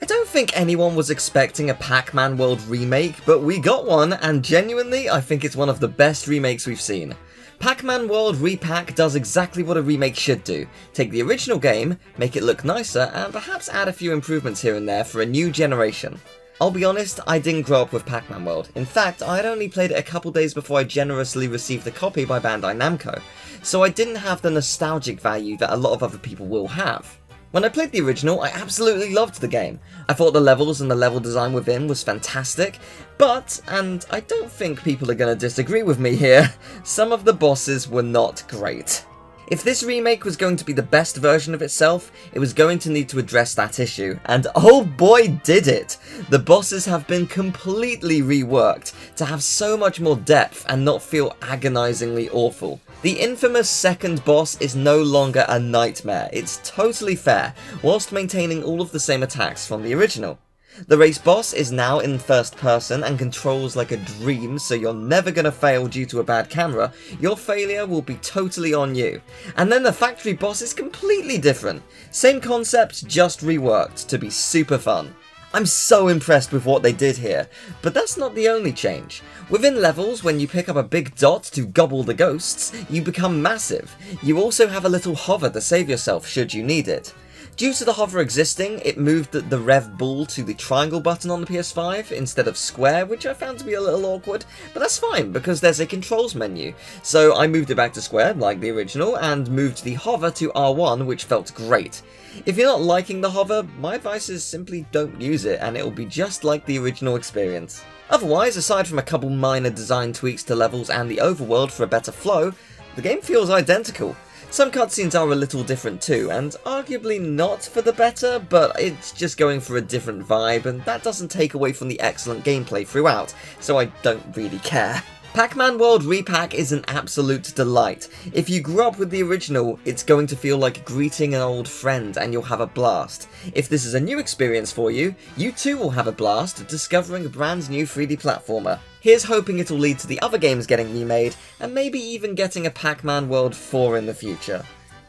don't think anyone was expecting a Pac-Man World remake, but we got one, and genuinely, I think it's one of the best remakes we've seen. Pac-Man World Re-PAC does exactly what a remake should do. Take the original game, make it look nicer, and perhaps add a few improvements here and there for a new generation. I'll be honest, I didn't grow up with Pac-Man World. In fact, I had only played it a couple days before I generously received a copy by Bandai Namco, so I didn't have the nostalgic value that a lot of other people will have. When I played the original, I absolutely loved the game. I thought the levels and the level design within was fantastic, but, and I don't think people are going to disagree with me here, some of the bosses were not great. If this remake was going to be the best version of itself, it was going to need to address that issue, and oh boy did it! The bosses have been completely reworked to have so much more depth and not feel agonizingly awful. The infamous second boss is no longer a nightmare, it's totally fair, whilst maintaining all of the same attacks from the original. The race boss is now in first person and controls like a dream, so you're never gonna fail due to a bad camera. Your failure will be totally on you. And then the factory boss is completely different. Same concept, just reworked to be super fun. I'm so impressed with what they did here, but that's not the only change. Within levels, when you pick up a big dot to gobble the ghosts, you become massive. You also have a little hover to save yourself should you need it. Due to the hover existing, it moved the rev ball to the triangle button on the PS5 instead of square, which I found to be a little awkward, but that's fine because there's a controls menu. So I moved it back to square, like the original, and moved the hover to R1, which felt great. If you're not liking the hover, my advice is simply don't use it, and it'll be just like the original experience. Otherwise, aside from a couple minor design tweaks to levels and the overworld for a better flow, the game feels identical. Some cutscenes are a little different too, and arguably not for the better, but it's just going for a different vibe, and that doesn't take away from the excellent gameplay throughout, so I don't really care. Pac-Man World Re-PAC is an absolute delight. If you grew up with the original, it's going to feel like greeting an old friend and you'll have a blast. If this is a new experience for you, you too will have a blast discovering a brand new 3D platformer. Here's hoping it'll lead to the other games getting remade, and maybe even getting a Pac-Man World 4 in the future.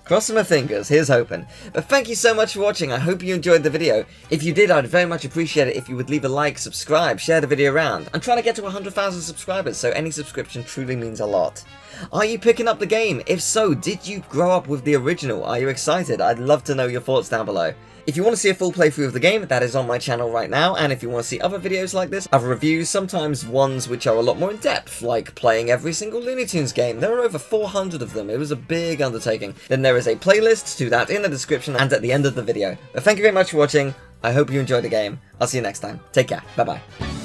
Crossing my fingers, here's hoping. But thank you so much for watching, I hope you enjoyed the video. If you did, I'd very much appreciate it if you would leave a like, subscribe, share the video around. I'm trying to get to 100,000 subscribers, so any subscription truly means a lot. Are you picking up the game? If so, did you grow up with the original? Are you excited? I'd love to know your thoughts down below. If you want to see a full playthrough of the game, that is on my channel right now, and if you want to see other videos like this, other reviews, sometimes ones which are a lot more in depth, like playing every single Looney Tunes game, there are over 400 of them, it was a big undertaking, then there is a playlist to that in the description and at the end of the video. But thank you very much for watching, I hope you enjoyed the game, I'll see you next time, take care, bye bye.